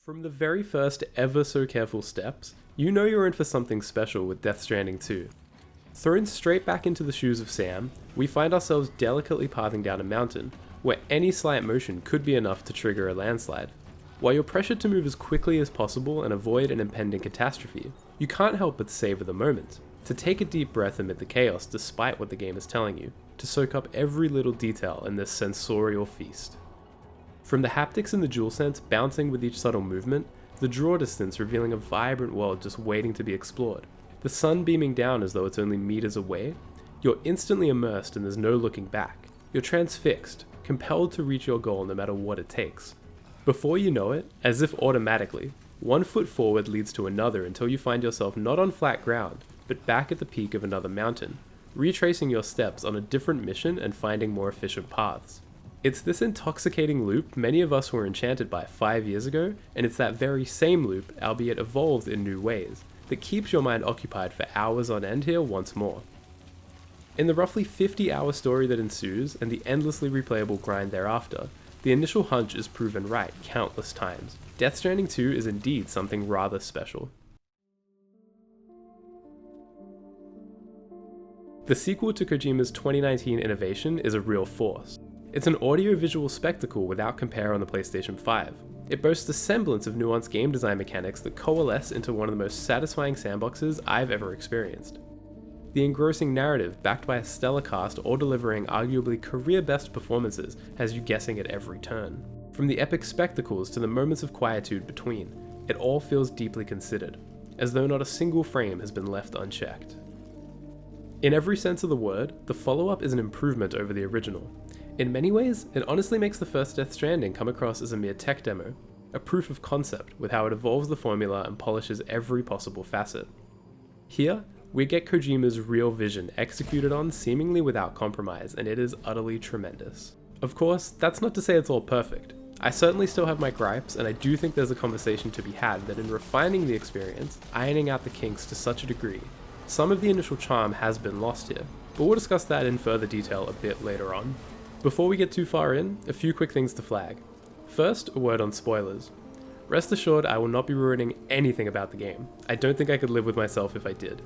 From the very first ever so careful steps, you know you're in for something special with Death Stranding 2. Thrown straight back into the shoes of Sam, we find ourselves delicately pathing down a mountain, where any slight motion could be enough to trigger a landslide. While you're pressured to move as quickly as possible and avoid an impending catastrophe, you can't help but savor the moment, to take a deep breath amid the chaos despite what the game is telling you, to soak up every little detail in this sensorial feast. From the haptics in the DualSense bouncing with each subtle movement, the draw distance revealing a vibrant world just waiting to be explored, the sun beaming down as though it's only meters away, you're instantly immersed and there's no looking back. You're transfixed, compelled to reach your goal no matter what it takes. Before you know it, as if automatically, one foot forward leads to another until you find yourself not on flat ground, but back at the peak of another mountain, retracing your steps on a different mission and finding more efficient paths. It's this intoxicating loop many of us were enchanted by 5 years ago, and it's that very same loop, albeit evolved in new ways, that keeps your mind occupied for hours on end here once more. In the roughly 50-hour story that ensues, and the endlessly replayable grind thereafter, the initial hunch is proven right countless times. Death Stranding 2 is indeed something rather special. The sequel to Kojima's 2019 innovation is a real force. It's an audio-visual spectacle without compare on the PlayStation 5. It boasts a semblance of nuanced game design mechanics that coalesce into one of the most satisfying sandboxes I've ever experienced. The engrossing narrative, backed by a stellar cast all delivering arguably career-best performances, has you guessing at every turn. From the epic spectacles to the moments of quietude between, it all feels deeply considered, as though not a single frame has been left unchecked. In every sense of the word, the follow-up is an improvement over the original. In many ways, it honestly makes the first Death Stranding come across as a mere tech demo, a proof of concept with how it evolves the formula and polishes every possible facet. Here, we get Kojima's real vision executed on seemingly without compromise, and it is utterly tremendous. Of course, that's not to say it's all perfect. I certainly still have my gripes, and I do think there's a conversation to be had that in refining the experience, ironing out the kinks to such a degree, some of the initial charm has been lost here, but we'll discuss that in further detail a bit later on. Before we get too far in, a few quick things to flag. First, a word on spoilers. Rest assured I will not be ruining anything about the game. I don't think I could live with myself if I did.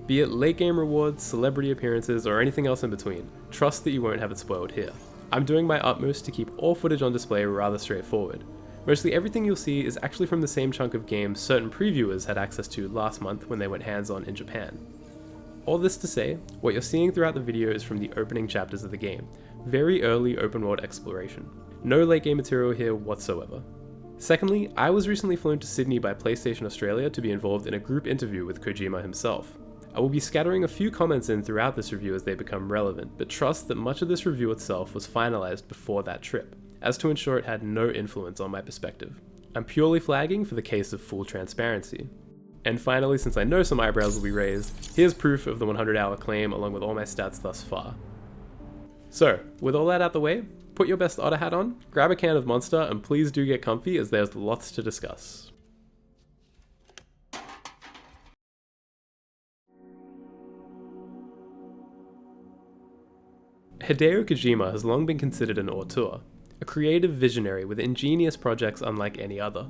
Be it late game rewards, celebrity appearances, or anything else in between, trust that you won't have it spoiled here. I'm doing my utmost to keep all footage on display rather straightforward. Mostly everything you'll see is actually from the same chunk of games certain previewers had access to last month when they went hands-on in Japan. All this to say, what you're seeing throughout the video is from the opening chapters of the game, very early open world exploration. No late game material here whatsoever. Secondly, I was recently flown to Sydney by PlayStation Australia to be involved in a group interview with Kojima himself. I will be scattering a few comments in throughout this review as they become relevant, but trust that much of this review itself was finalized before that trip, as to ensure it had no influence on my perspective. I'm purely flagging for the case of full transparency. And finally, since I know some eyebrows will be raised, here's proof of the 100-hour claim along with all my stats thus far. So, with all that out the way, put your best otter hat on, grab a can of Monster, and please do get comfy as there's lots to discuss. Hideo Kojima has long been considered an auteur, a creative visionary with ingenious projects unlike any other.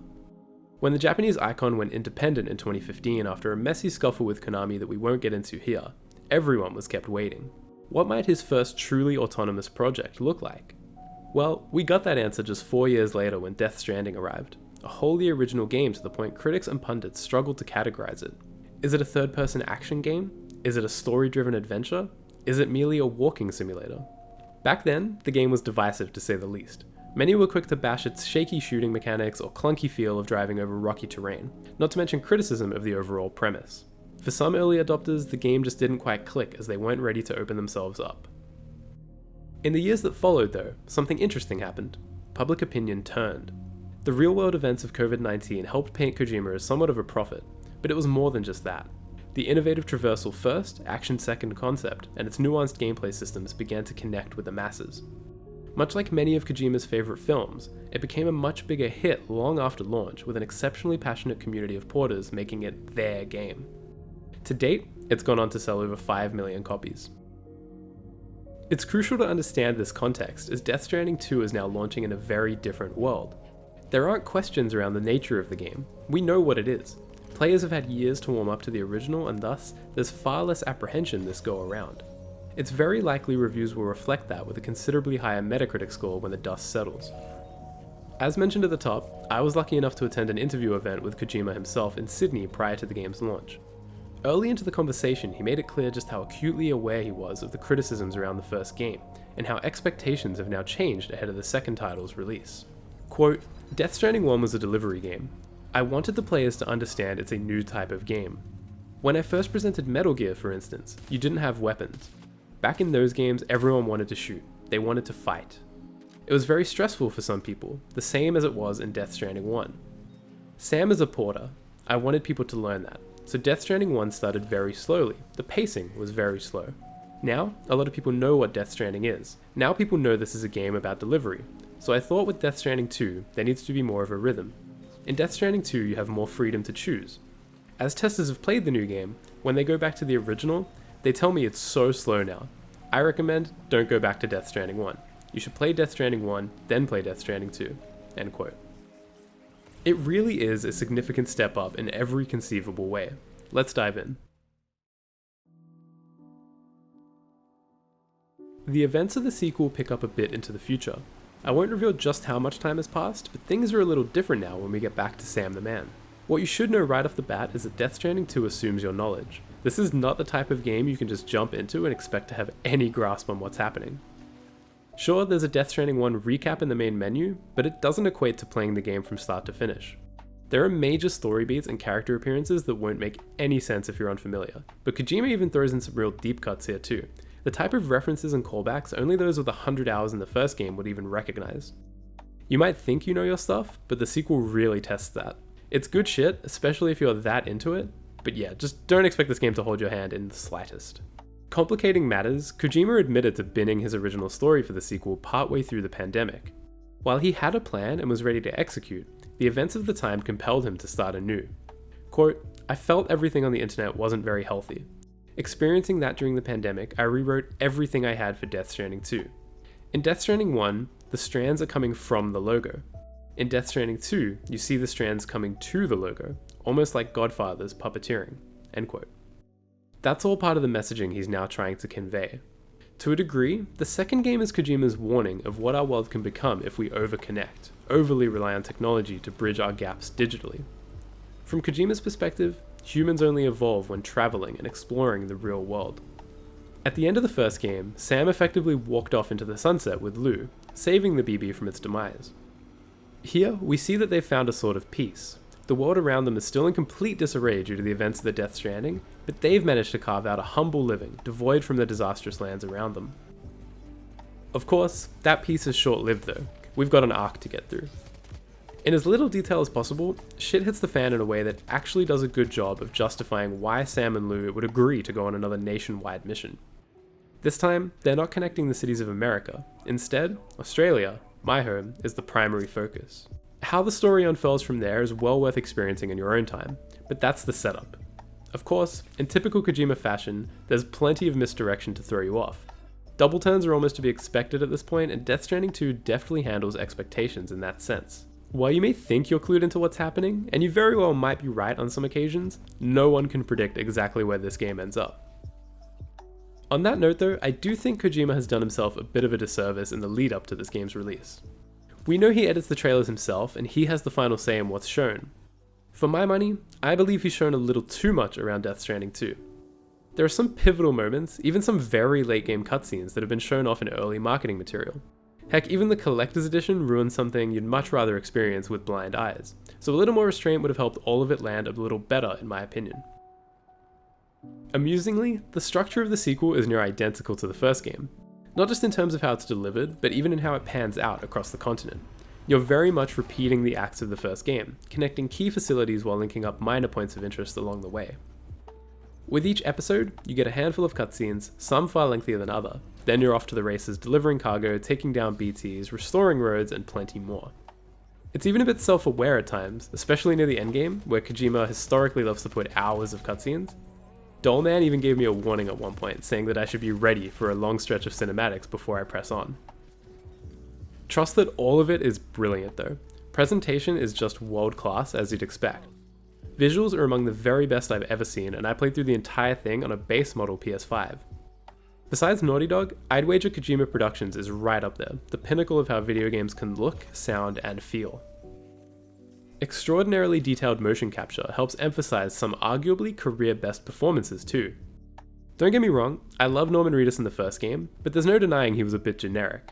When the Japanese icon went independent in 2015 after a messy scuffle with Konami that we won't get into here, everyone was kept waiting. What might his first truly autonomous project look like? Well, we got that answer just 4 years later when Death Stranding arrived, a wholly original game to the point critics and pundits struggled to categorize it. Is it a third-person action game? Is it a story-driven adventure? Is it merely a walking simulator? Back then, the game was divisive to say the least. Many were quick to bash its shaky shooting mechanics or clunky feel of driving over rocky terrain, not to mention criticism of the overall premise. For some early adopters, the game just didn't quite click as they weren't ready to open themselves up. In the years that followed though, something interesting happened. Public opinion turned. The real-world events of COVID-19 helped paint Kojima as somewhat of a prophet, but it was more than just that. The innovative traversal first, action second concept, and its nuanced gameplay systems began to connect with the masses. Much like many of Kojima's favourite films, it became a much bigger hit long after launch with an exceptionally passionate community of porters making it their game. To date, it's gone on to sell over 5 million copies. It's crucial to understand this context as Death Stranding 2 is now launching in a very different world. There aren't questions around the nature of the game. We know what it is. Players have had years to warm up to the original, and thus, there's far less apprehension this go around. It's very likely reviews will reflect that with a considerably higher Metacritic score when the dust settles. As mentioned at the top, I was lucky enough to attend an interview event with Kojima himself in Sydney prior to the game's launch. Early into the conversation, he made it clear just how acutely aware he was of the criticisms around the first game, and how expectations have now changed ahead of the second title's release. Quote, "Death Stranding 1 was a delivery game. I wanted the players to understand it's a new type of game. When I first presented Metal Gear, for instance, you didn't have weapons. Back in those games, everyone wanted to shoot. They wanted to fight. It was very stressful for some people, the same as it was in Death Stranding 1. Sam is a porter. I wanted people to learn that. So Death Stranding 1 started very slowly. The pacing was very slow. Now, a lot of people know what Death Stranding is. Now people know this is a game about delivery. So I thought with Death Stranding 2, there needs to be more of a rhythm. In Death Stranding 2, you have more freedom to choose. As testers have played the new game, when they go back to the original, they tell me it's so slow now. I recommend don't go back to Death Stranding 1. You should play Death Stranding 1, then play Death Stranding 2." End quote. It really is a significant step up in every conceivable way. Let's dive in. The events of the sequel pick up a bit into the future. I won't reveal just how much time has passed, but things are a little different now when we get back to Sam the Man. What you should know right off the bat is that Death Stranding 2 assumes your knowledge. This is not the type of game you can just jump into and expect to have any grasp on what's happening. Sure, there's a Death Stranding 1 recap in the main menu, but it doesn't equate to playing the game from start to finish. There are major story beats and character appearances that won't make any sense if you're unfamiliar, but Kojima even throws in some real deep cuts here too. The type of references and callbacks only those with 100 hours in the first game would even recognize. You might think you know your stuff, but the sequel really tests that. It's good shit, especially if you're that into it, but yeah, just don't expect this game to hold your hand in the slightest. Complicating matters, Kojima admitted to binning his original story for the sequel partway through the pandemic. While he had a plan and was ready to execute, the events of the time compelled him to start anew. Quote, "I felt everything on the internet wasn't very healthy. Experiencing that during the pandemic, I rewrote everything I had for Death Stranding 2. In Death Stranding 1, the strands are coming from the logo. In Death Stranding 2, you see the strands coming to the logo, almost like Godfather's puppeteering." End quote. That's all part of the messaging he's now trying to convey. To a degree, the second game is Kojima's warning of what our world can become if we overconnect, overly rely on technology to bridge our gaps digitally. From Kojima's perspective, humans only evolve when traveling and exploring the real world. At the end of the first game, Sam effectively walked off into the sunset with Lou, saving the BB from its demise. Here, we see that they've found a sort of peace. The world around them is still in complete disarray due to the events of the Death Stranding, but they've managed to carve out a humble living, devoid from the disastrous lands around them. Of course, that peace is short-lived though. We've got an arc to get through. In as little detail as possible, shit hits the fan in a way that actually does a good job of justifying why Sam and Lou would agree to go on another nationwide mission. This time, they're not connecting the cities of America. Instead, Australia, my home, is the primary focus. How the story unfurls from there is well worth experiencing in your own time, but that's the setup. Of course, in typical Kojima fashion, there's plenty of misdirection to throw you off. Double turns are almost to be expected at this point, and Death Stranding 2 deftly handles expectations in that sense. While you may think you're clued into what's happening, and you very well might be right on some occasions, no one can predict exactly where this game ends up. On that note though, I do think Kojima has done himself a bit of a disservice in the lead up to this game's release. We know he edits the trailers himself, and he has the final say in what's shown. For my money, I believe he's shown a little too much around Death Stranding 2. There are some pivotal moments, even some very late game cutscenes that have been shown off in early marketing material. Heck, even the collector's edition ruins something you'd much rather experience with blind eyes, so a little more restraint would have helped all of it land a little better in my opinion. Amusingly, the structure of the sequel is near identical to the first game. Not just in terms of how it's delivered, but even in how it pans out across the continent. You're very much repeating the acts of the first game, connecting key facilities while linking up minor points of interest along the way. With each episode, you get a handful of cutscenes, some far lengthier than other. Then you're off to the races delivering cargo, taking down BTs, restoring roads, and plenty more. It's even a bit self-aware at times, especially near the endgame, where Kojima historically loves to put hours of cutscenes. Dollman even gave me a warning at one point, saying that I should be ready for a long stretch of cinematics before I press on. Trust that all of it is brilliant though. Presentation is just world class as you'd expect. Visuals are among the very best I've ever seen, and I played through the entire thing on a base model PS5. Besides Naughty Dog, I'd wager Kojima Productions is right up there, the pinnacle of how video games can look, sound, and feel. Extraordinarily detailed motion capture helps emphasize some arguably career-best performances too. Don't get me wrong, I love Norman Reedus in the first game, but there's no denying he was a bit generic.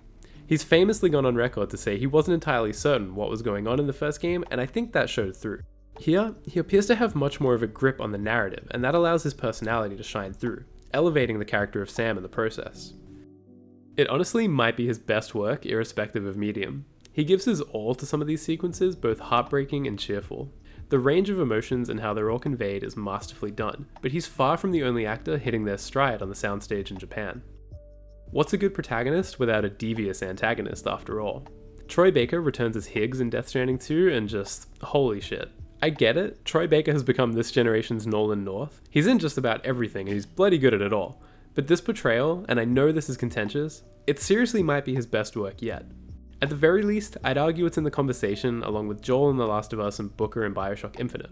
He's famously gone on record to say he wasn't entirely certain what was going on in the first game, and I think that showed through. Here, he appears to have much more of a grip on the narrative, and that allows his personality to shine through, elevating the character of Sam in the process. It honestly might be his best work, irrespective of medium. He gives his all to some of these sequences, both heartbreaking and cheerful. The range of emotions and how they're all conveyed is masterfully done, but he's far from the only actor hitting their stride on the soundstage in Japan. What's a good protagonist without a devious antagonist, after all? Troy Baker returns as Higgs in Death Stranding 2, and just, holy shit. I get it, Troy Baker has become this generation's Nolan North. He's in just about everything, and he's bloody good at it all. But this portrayal, and I know this is contentious, it seriously might be his best work yet. At the very least, I'd argue it's in the conversation along with Joel in The Last of Us and Booker in Bioshock Infinite.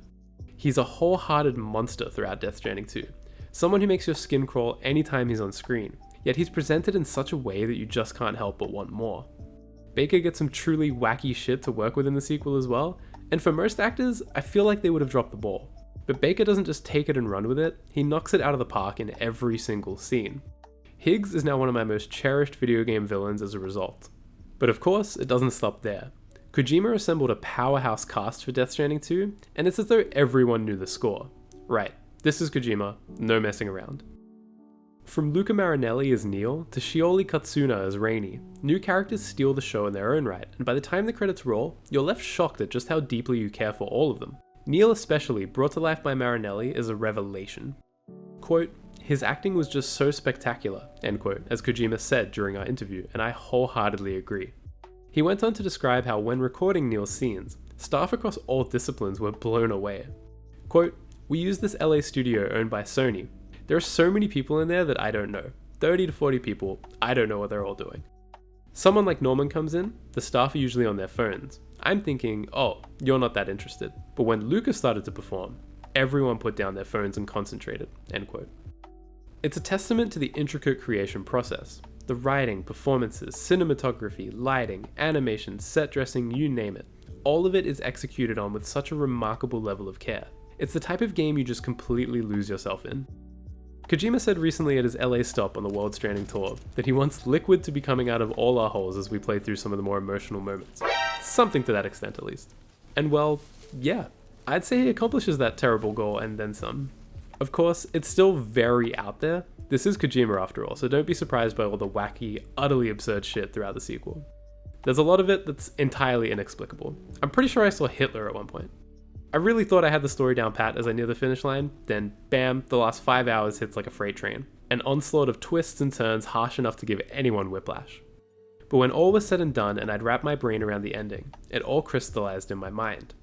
He's a wholehearted monster throughout Death Stranding 2, someone who makes your skin crawl anytime he's on screen, yet he's presented in such a way that you just can't help but want more. Baker gets some truly wacky shit to work with in the sequel as well, and for most actors, I feel like they would have dropped the ball. But Baker doesn't just take it and run with it, he knocks it out of the park in every single scene. Higgs is now one of my most cherished video game villains as a result. But of course, it doesn't stop there. Kojima assembled a powerhouse cast for Death Stranding 2, and it's as though everyone knew the score. Right, this is Kojima, no messing around. From Luca Marinelli as Neil to Shioli Katsuna as Rainey, new characters steal the show in their own right, and by the time the credits roll, you're left shocked at just how deeply you care for all of them. Neil especially, brought to life by Marinelli, is a revelation. Quote, "His acting was just so spectacular," end quote, as Kojima said during our interview, and I wholeheartedly agree. He went on to describe how when recording Neil's scenes, staff across all disciplines were blown away. Quote, "We use this LA studio owned by Sony. There are so many people in there that I don't know. 30 to 40 people, I don't know what they're all doing. Someone like Norman comes in, the staff are usually on their phones. I'm thinking, oh, you're not that interested. But when Lucas started to perform, everyone put down their phones and concentrated," end quote. It's a testament to the intricate creation process. The writing, performances, cinematography, lighting, animation, set dressing, you name it. All of it is executed on with such a remarkable level of care. It's the type of game you just completely lose yourself in. Kojima said recently at his LA stop on the World Stranding tour that he wants liquid to be coming out of all our holes as we play through some of the more emotional moments. Something to that extent at least. And well, yeah, I'd say he accomplishes that terrible goal and then some. Of course, it's still very out there. This is Kojima after all, so don't be surprised by all the wacky, utterly absurd shit throughout the sequel. There's a lot of it that's entirely inexplicable. I'm pretty sure I saw Hitler at one point. I really thought I had the story down pat as I near the finish line, then bam, the last 5 hours hits like a freight train. An onslaught of twists and turns harsh enough to give anyone whiplash. But when all was said and done and I'd wrapped my brain around the ending, it all crystallized in my mind.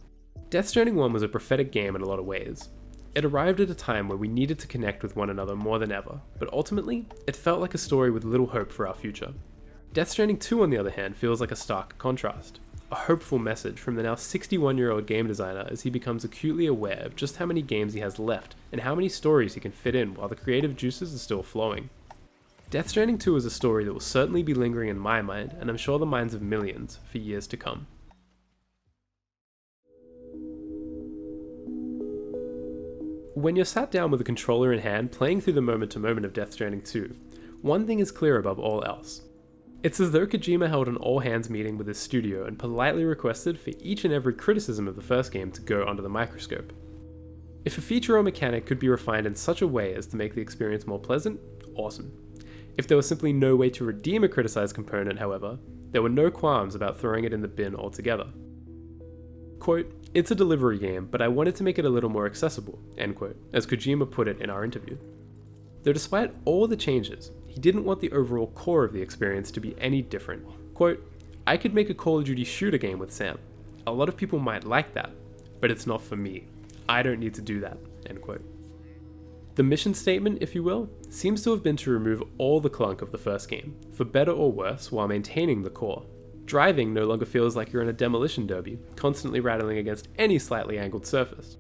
Death Stranding 1 was a prophetic game in a lot of ways. It arrived at a time where we needed to connect with one another more than ever, but ultimately, it felt like a story with little hope for our future. Death Stranding 2 on the other hand feels like a stark contrast. A hopeful message from the now 61-year-old game designer as he becomes acutely aware of just how many games he has left and how many stories he can fit in while the creative juices are still flowing. Death Stranding 2 is a story that will certainly be lingering in my mind, and I'm sure the minds of millions, for years to come. When you're sat down with a controller in hand playing through the moment to moment of Death Stranding 2, one thing is clear above all else. It's as though Kojima held an all-hands meeting with his studio and politely requested for each and every criticism of the first game to go under the microscope. If a feature or mechanic could be refined in such a way as to make the experience more pleasant, awesome. If there was simply no way to redeem a criticized component, however, there were no qualms about throwing it in the bin altogether. Quote, "It's a delivery game, but I wanted to make it a little more accessible," end quote, as Kojima put it in our interview. Though despite all the changes, he didn't want the overall core of the experience to be any different. Quote, "I could make a Call of Duty shooter game with Sam. A lot of people might like that, but it's not for me. I don't need to do that," end quote. The mission statement, if you will, seems to have been to remove all the clunk of the first game, for better or worse, while maintaining the core. Driving no longer feels like you're in a demolition derby, constantly rattling against any slightly angled surface.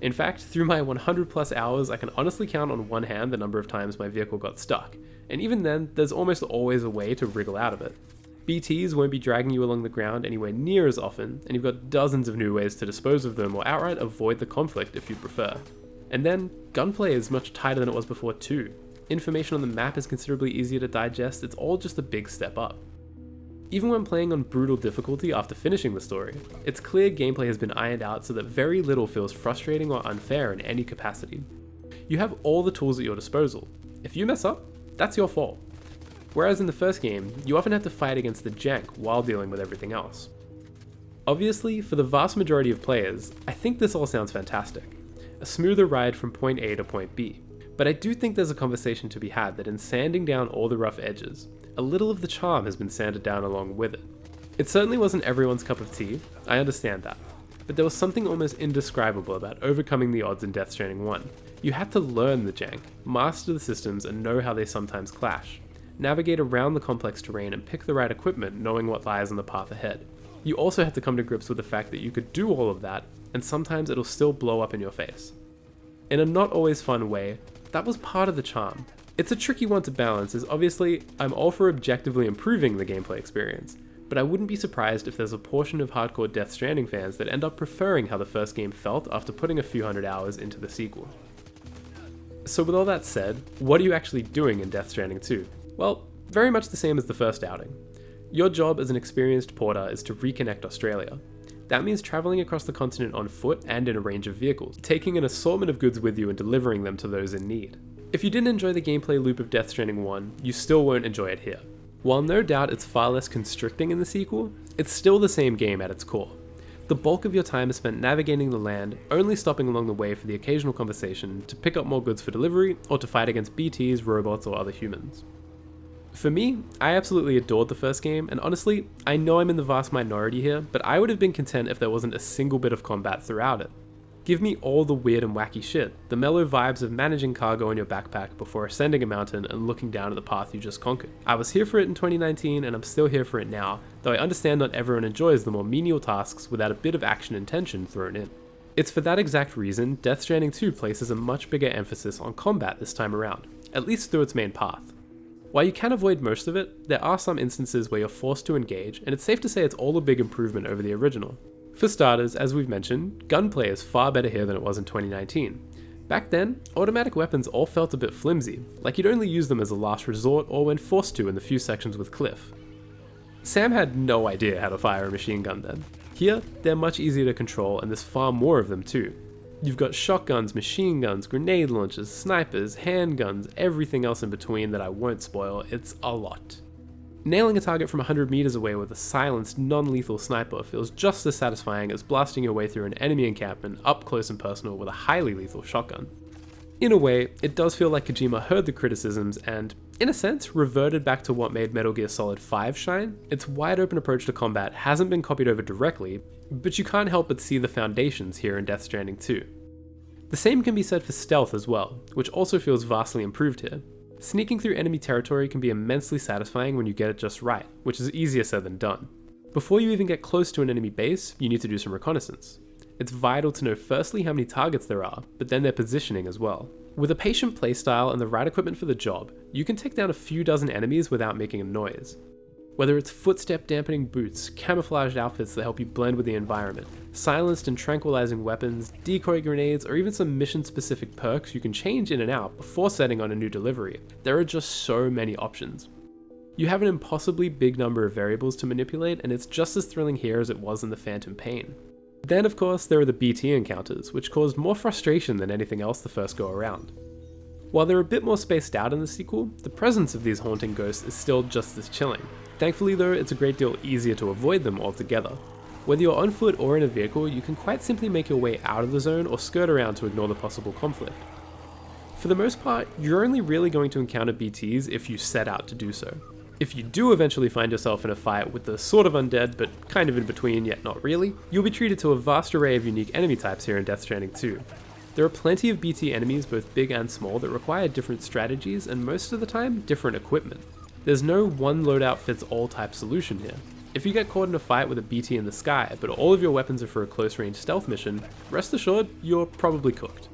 In fact, through my 100 plus hours, I can honestly count on one hand the number of times my vehicle got stuck, and even then, there's almost always a way to wriggle out of it. BTs won't be dragging you along the ground anywhere near as often, and you've got dozens of new ways to dispose of them or outright avoid the conflict if you prefer. And then, gunplay is much tighter than it was before too. Information on the map is considerably easier to digest, it's all just a big step up. Even when playing on brutal difficulty after finishing the story, it's clear gameplay has been ironed out so that very little feels frustrating or unfair in any capacity. You have all the tools at your disposal. If you mess up, that's your fault. Whereas in the first game, you often had to fight against the jank while dealing with everything else. Obviously, for the vast majority of players, I think this all sounds fantastic. A smoother ride from point A to point B. But I do think there's a conversation to be had that in sanding down all the rough edges, a little of the charm has been sanded down along with it. It certainly wasn't everyone's cup of tea, I understand that, but there was something almost indescribable about overcoming the odds in Death Stranding 1. You had to learn the jank, master the systems and know how they sometimes clash, navigate around the complex terrain and pick the right equipment knowing what lies on the path ahead. You also had to come to grips with the fact that you could do all of that, and sometimes it'll still blow up in your face. In a not always fun way, that was part of the charm. It's a tricky one to balance, as obviously, I'm all for objectively improving the gameplay experience, but I wouldn't be surprised if there's a portion of hardcore Death Stranding fans that end up preferring how the first game felt after putting a few hundred hours into the sequel. So with all that said, what are you actually doing in Death Stranding 2? Well, very much the same as the first outing. Your job as an experienced porter is to reconnect Australia. That means travelling across the continent on foot and in a range of vehicles, taking an assortment of goods with you and delivering them to those in need. If you didn't enjoy the gameplay loop of Death Stranding 1, you still won't enjoy it here. While no doubt it's far less constricting in the sequel, it's still the same game at its core. The bulk of your time is spent navigating the land, only stopping along the way for the occasional conversation, to pick up more goods for delivery, or to fight against BTs, robots, or other humans. For me, I absolutely adored the first game, and honestly, I know I'm in the vast minority here, but I would have been content if there wasn't a single bit of combat throughout it. Give me all the weird and wacky shit, the mellow vibes of managing cargo in your backpack before ascending a mountain and looking down at the path you just conquered. I was here for it in 2019 and I'm still here for it now, though I understand not everyone enjoys the more menial tasks without a bit of action and tension thrown in. It's for that exact reason Death Stranding 2 places a much bigger emphasis on combat this time around, at least through its main path. While you can avoid most of it, there are some instances where you're forced to engage, and it's safe to say it's all a big improvement over the original. For starters, as we've mentioned, gunplay is far better here than it was in 2019. Back then, automatic weapons all felt a bit flimsy, like you'd only use them as a last resort or when forced to in the few sections with Cliff. Sam had no idea how to fire a machine gun then. Here, they're much easier to control and there's far more of them too. You've got shotguns, machine guns, grenade launchers, snipers, handguns, everything else in between that I won't spoil, it's a lot. Nailing a target from 100 meters away with a silenced, non-lethal sniper feels just as satisfying as blasting your way through an enemy encampment up close and personal with a highly lethal shotgun. In a way, it does feel like Kojima heard the criticisms and, in a sense, reverted back to what made Metal Gear Solid 5 shine. Its wide-open approach to combat hasn't been copied over directly, but you can't help but see the foundations here in Death Stranding 2. The same can be said for stealth as well, which also feels vastly improved here. Sneaking through enemy territory can be immensely satisfying when you get it just right, which is easier said than done. Before you even get close to an enemy base, you need to do some reconnaissance. It's vital to know firstly how many targets there are, but then their positioning as well. With a patient playstyle and the right equipment for the job, you can take down a few dozen enemies without making a noise. Whether it's footstep dampening boots, camouflaged outfits that help you blend with the environment, silenced and tranquilizing weapons, decoy grenades, or even some mission-specific perks you can change in and out before setting on a new delivery, there are just so many options. You have an impossibly big number of variables to manipulate, and it's just as thrilling here as it was in the Phantom Pain. Then of course there are the BT encounters, which caused more frustration than anything else the first go around. While they're a bit more spaced out in the sequel, the presence of these haunting ghosts is still just as chilling. Thankfully though, it's a great deal easier to avoid them altogether. Whether you're on foot or in a vehicle, you can quite simply make your way out of the zone or skirt around to ignore the possible conflict. For the most part, you're only really going to encounter BTs if you set out to do so. If you do eventually find yourself in a fight with the sort of undead, but kind of in between yet not really, you'll be treated to a vast array of unique enemy types here in Death Stranding 2. There are plenty of BT enemies, both big and small, that require different strategies and most of the time, different equipment. There's no one loadout fits all type solution here. If you get caught in a fight with a BT in the sky, but all of your weapons are for a close range stealth mission, rest assured, you're probably cooked.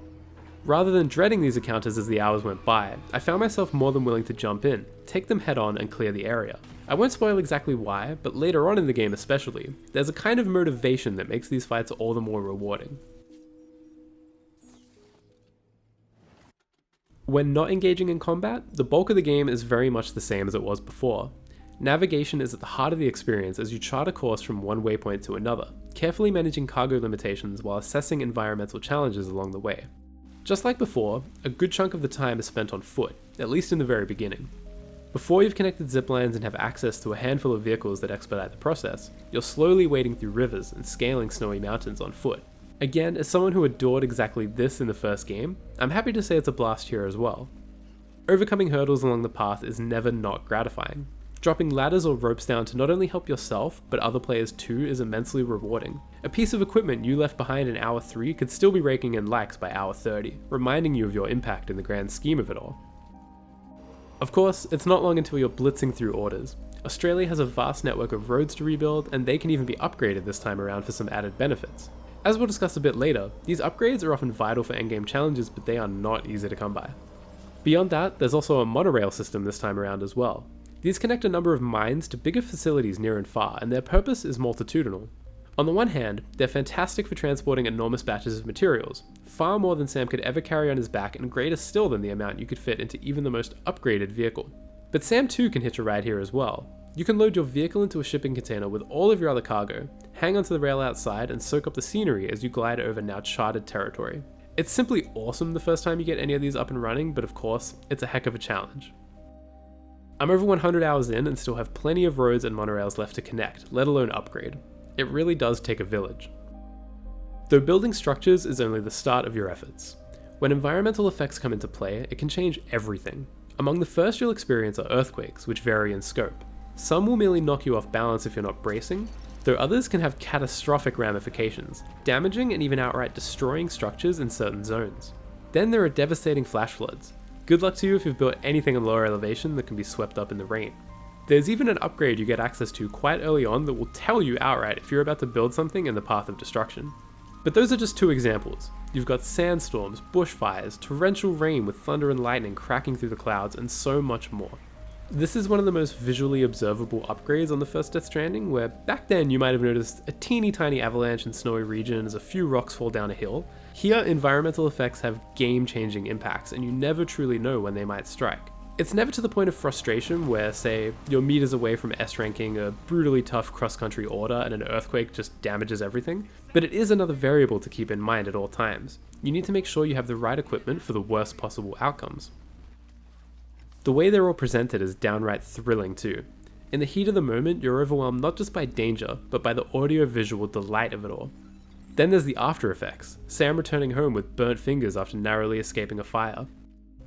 Rather than dreading these encounters as the hours went by, I found myself more than willing to jump in, take them head on and clear the area. I won't spoil exactly why, but later on in the game especially, there's a kind of motivation that makes these fights all the more rewarding. When not engaging in combat, the bulk of the game is very much the same as it was before. Navigation is at the heart of the experience as you chart a course from one waypoint to another, carefully managing cargo limitations while assessing environmental challenges along the way. Just like before, a good chunk of the time is spent on foot, at least in the very beginning. Before you've connected ziplines and have access to a handful of vehicles that expedite the process, you're slowly wading through rivers and scaling snowy mountains on foot. Again, as someone who adored exactly this in the first game, I'm happy to say it's a blast here as well. Overcoming hurdles along the path is never not gratifying. Dropping ladders or ropes down to not only help yourself, but other players too is immensely rewarding. A piece of equipment you left behind in hour 3 could still be raking in likes by hour 30, reminding you of your impact in the grand scheme of it all. Of course, it's not long until you're blitzing through orders. Australia has a vast network of roads to rebuild, and they can even be upgraded this time around for some added benefits. As we'll discuss a bit later, these upgrades are often vital for endgame challenges, but they are not easy to come by. Beyond that, there's also a monorail system this time around as well. These connect a number of mines to bigger facilities near and far, and their purpose is multitudinal. On the one hand, they're fantastic for transporting enormous batches of materials, far more than Sam could ever carry on his back and greater still than the amount you could fit into even the most upgraded vehicle. But Sam too can hitch a ride here as well. You can load your vehicle into a shipping container with all of your other cargo, hang onto the rail outside and soak up the scenery as you glide over now charted territory. It's simply awesome the first time you get any of these up and running, but of course, it's a heck of a challenge. I'm over 100 hours in and still have plenty of roads and monorails left to connect, let alone upgrade. It really does take a village. Though building structures is only the start of your efforts. When environmental effects come into play, it can change everything. Among the first you'll experience are earthquakes, which vary in scope. Some will merely knock you off balance if you're not bracing, though others can have catastrophic ramifications, damaging and even outright destroying structures in certain zones. Then there are devastating flash floods. Good luck to you if you've built anything in lower elevation that can be swept up in the rain. There's even an upgrade you get access to quite early on that will tell you outright if you're about to build something in the path of destruction. But those are just two examples. You've got sandstorms, bushfires, torrential rain with thunder and lightning cracking through the clouds, and so much more. This is one of the most visually observable upgrades on the first Death Stranding, where back then you might have noticed a teeny tiny avalanche in snowy region as a few rocks fall down a hill. Here, environmental effects have game-changing impacts, and you never truly know when they might strike. It's never to the point of frustration where, say, you're meters away from S-ranking a brutally tough cross-country order and an earthquake just damages everything, but it is another variable to keep in mind at all times. You need to make sure you have the right equipment for the worst possible outcomes. The way they're all presented is downright thrilling too. In the heat of the moment, you're overwhelmed not just by danger, but by the audio-visual delight of it all. Then there's the after effects, Sam returning home with burnt fingers after narrowly escaping a fire.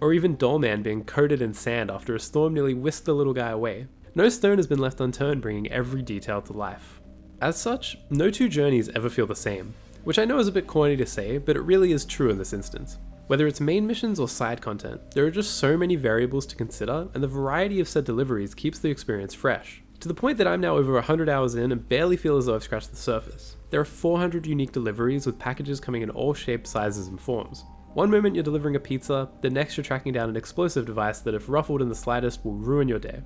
Or even Dollman being coated in sand after a storm nearly whisked the little guy away. No stone has been left unturned, bringing every detail to life. As such, no two journeys ever feel the same, which I know is a bit corny to say, but it really is true in this instance. Whether it's main missions or side content, there are just so many variables to consider, and the variety of said deliveries keeps the experience fresh. To the point that I'm now over 100 hours in and barely feel as though I've scratched the surface. There are 400 unique deliveries with packages coming in all shapes, sizes, and forms. One moment you're delivering a pizza, the next you're tracking down an explosive device that if ruffled in the slightest will ruin your day.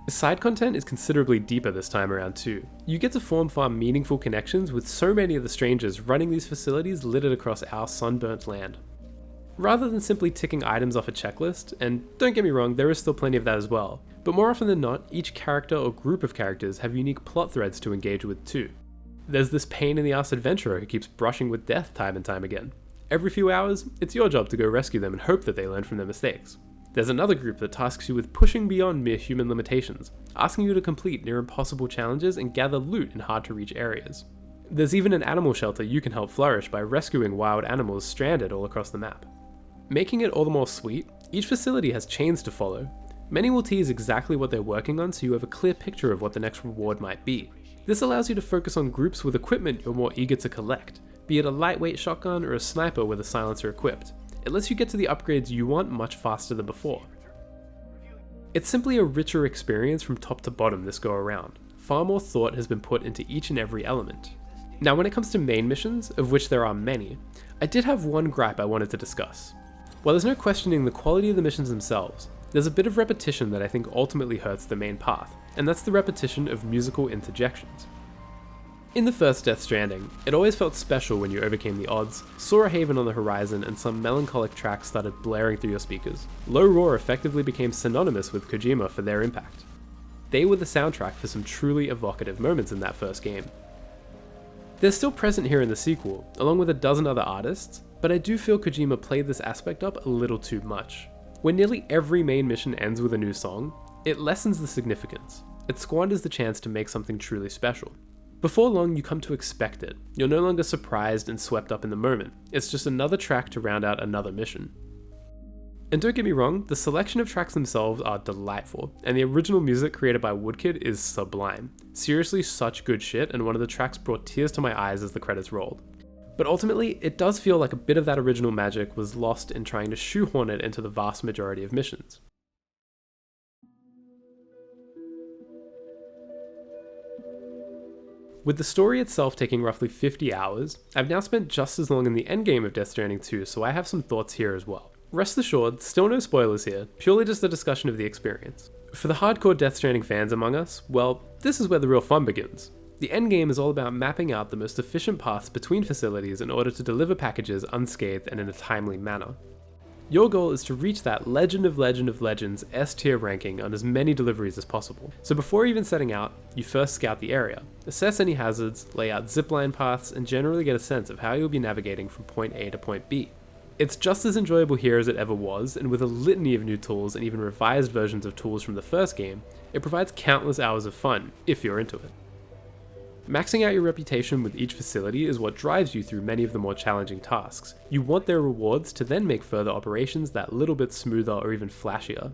The side content is considerably deeper this time around too. You get to form far meaningful connections with so many of the strangers running these facilities littered across our sunburnt land. Rather than simply ticking items off a checklist, and don't get me wrong, there is still plenty of that as well, but more often than not, each character or group of characters have unique plot threads to engage with too. There's this pain in the ass adventurer who keeps brushing with death time and time again. Every few hours, it's your job to go rescue them and hope that they learn from their mistakes. There's another group that tasks you with pushing beyond mere human limitations, asking you to complete near impossible challenges and gather loot in hard to reach areas. There's even an animal shelter you can help flourish by rescuing wild animals stranded all across the map. Making it all the more sweet, each facility has chains to follow. Many will tease exactly what they're working on so you have a clear picture of what the next reward might be. This allows you to focus on groups with equipment you're more eager to collect, be it a lightweight shotgun or a sniper with a silencer equipped. It lets you get to the upgrades you want much faster than before. It's simply a richer experience from top to bottom this go around. far more thought has been put into each and every element. Now when it comes to main missions, of which there are many, I did have one gripe I wanted to discuss. While there's no questioning the quality of the missions themselves, there's a bit of repetition that I think ultimately hurts the main path, and that's the repetition of musical interjections. In the first Death Stranding, it always felt special when you overcame the odds, saw a haven on the horizon, and some melancholic tracks started blaring through your speakers. Low roar effectively became synonymous with Kojima for their impact. They were the soundtrack for some truly evocative moments in that first game. They're still present here in the sequel, along with a dozen other artists, but I do feel Kojima played this aspect up a little too much. When nearly every main mission ends with a new song, it lessens the significance. It squanders the chance to make something truly special. Before long, you come to expect it. You're no longer surprised and swept up in the moment. It's just another track to round out another mission. And don't get me wrong, the selection of tracks themselves are delightful, and the original music created by Woodkid is sublime. Seriously, such good shit, and one of the tracks brought tears to my eyes as the credits rolled. But ultimately, it does feel like a bit of that original magic was lost in trying to shoehorn it into the vast majority of missions. With the story itself taking roughly 50 hours, I've now spent just as long in the endgame of Death Stranding 2, so I have some thoughts here as well. Rest assured, still no spoilers here, purely just a discussion of the experience. For the hardcore Death Stranding fans among us, well, this is where the real fun begins. The endgame is all about mapping out the most efficient paths between facilities in order to deliver packages unscathed and in a timely manner. Your goal is to reach that Legend of Legends S-tier ranking on as many deliveries as possible. So before even setting out, you first scout the area, assess any hazards, lay out zipline paths, and generally get a sense of how you'll be navigating from point A to point B. It's just as enjoyable here as it ever was, and with a litany of new tools and even revised versions of tools from the first game, it provides countless hours of fun, if you're into it. Maxing out your reputation with each facility is what drives you through many of the more challenging tasks. You want their rewards to then make further operations that little bit smoother or even flashier.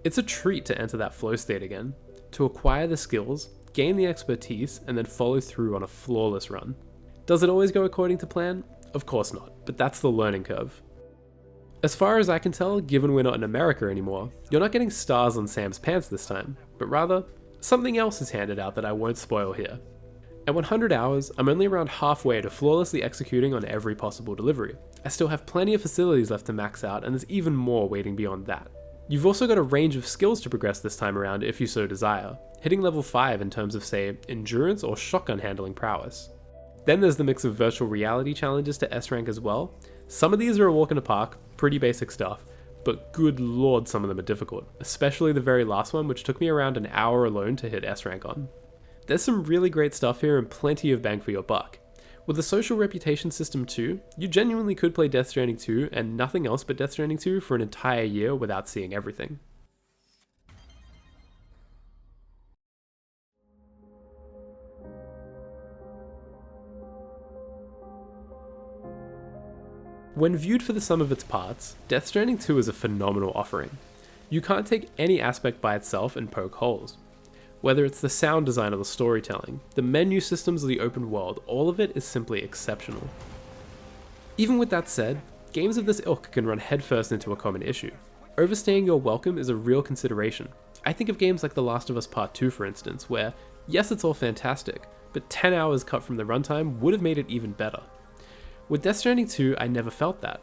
It's a treat to enter that flow state again, to acquire the skills, gain the expertise, and then follow through on a flawless run. Does it always go according to plan? Of course not, but that's the learning curve. As far as I can tell, given we're not in America anymore, you're not getting stars on Sam's pants this time, but rather, something else is handed out that I won't spoil here. At 100 hours, I'm only around halfway to flawlessly executing on every possible delivery. I still have plenty of facilities left to max out, and there's even more waiting beyond that. You've also got a range of skills to progress this time around if you so desire, hitting level 5 in terms of, say, endurance or shotgun handling prowess. Then there's the mix of virtual reality challenges to S-rank as well. Some of these are a walk in the park, pretty basic stuff, but good lord some of them are difficult, especially the very last one, which took me around an hour alone to hit S-rank on. There's some really great stuff here and plenty of bang for your buck. With a social reputation system too, you genuinely could play Death Stranding 2 and nothing else but Death Stranding 2 for an entire year without seeing everything. When viewed for the sum of its parts, Death Stranding 2 is a phenomenal offering. You can't take any aspect by itself and poke holes. Whether it's the sound design or the storytelling, the menu systems or the open world, all of it is simply exceptional. Even with that said, games of this ilk can run headfirst into a common issue. Overstaying your welcome is a real consideration. I think of games like The Last of Us Part 2 for instance, where, yes it's all fantastic, but 10 hours cut from the runtime would have made it even better. With Death Stranding 2, I never felt that.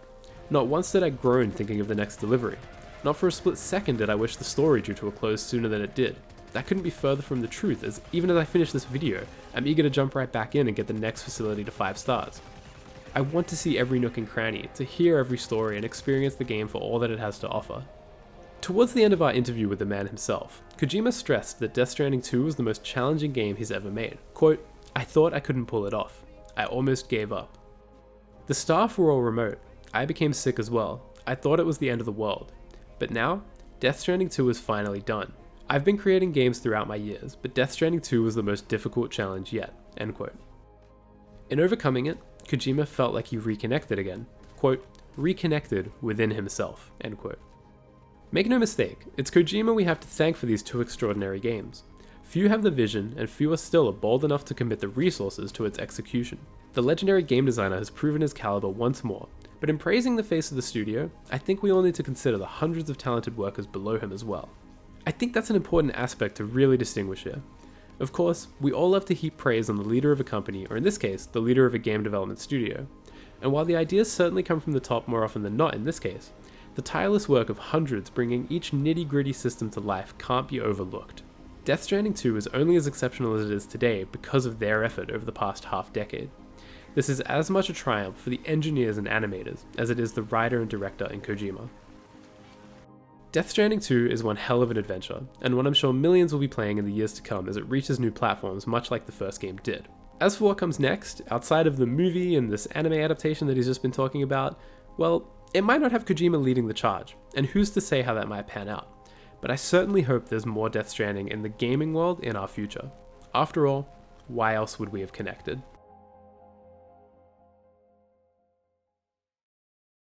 Not once did I groan thinking of the next delivery. Not for a split second did I wish the story drew to a close sooner than it did. That couldn't be further from the truth, as even as I finish this video, I'm eager to jump right back in and get the next facility to 5 stars. I want to see every nook and cranny, to hear every story and experience the game for all that it has to offer. Towards the end of our interview with the man himself, Kojima stressed that Death Stranding 2 was the most challenging game he's ever made. Quote, "I thought I couldn't pull it off. I almost gave up. The staff were all remote. I became sick as well. I thought it was the end of the world. But now, Death Stranding 2 is finally done. I've been creating games throughout my years, but Death Stranding 2 was the most difficult challenge yet." End quote. In overcoming it, Kojima felt like he reconnected again. Quote, "reconnected within himself." End quote. Make no mistake, it's Kojima we have to thank for these two extraordinary games. Few have the vision, and fewer still are bold enough to commit the resources to its execution. The legendary game designer has proven his caliber once more, but in praising the face of the studio, I think we all need to consider the hundreds of talented workers below him as well. I think that's an important aspect to really distinguish here. Of course, we all love to heap praise on the leader of a company, or in this case, the leader of a game development studio. And while the ideas certainly come from the top more often than not in this case, the tireless work of hundreds bringing each nitty-gritty system to life can't be overlooked. Death Stranding 2 is only as exceptional as it is today because of their effort over the past half-decade. This is as much a triumph for the engineers and animators as it is the writer and director in Kojima. Death Stranding 2 is one hell of an adventure, and one I'm sure millions will be playing in the years to come as it reaches new platforms much like the first game did. As for what comes next, outside of the movie and this anime adaptation that he's just been talking about, well, it might not have Kojima leading the charge, and who's to say how that might pan out. But I certainly hope there's more Death Stranding in the gaming world in our future. After all, why else would we have connected?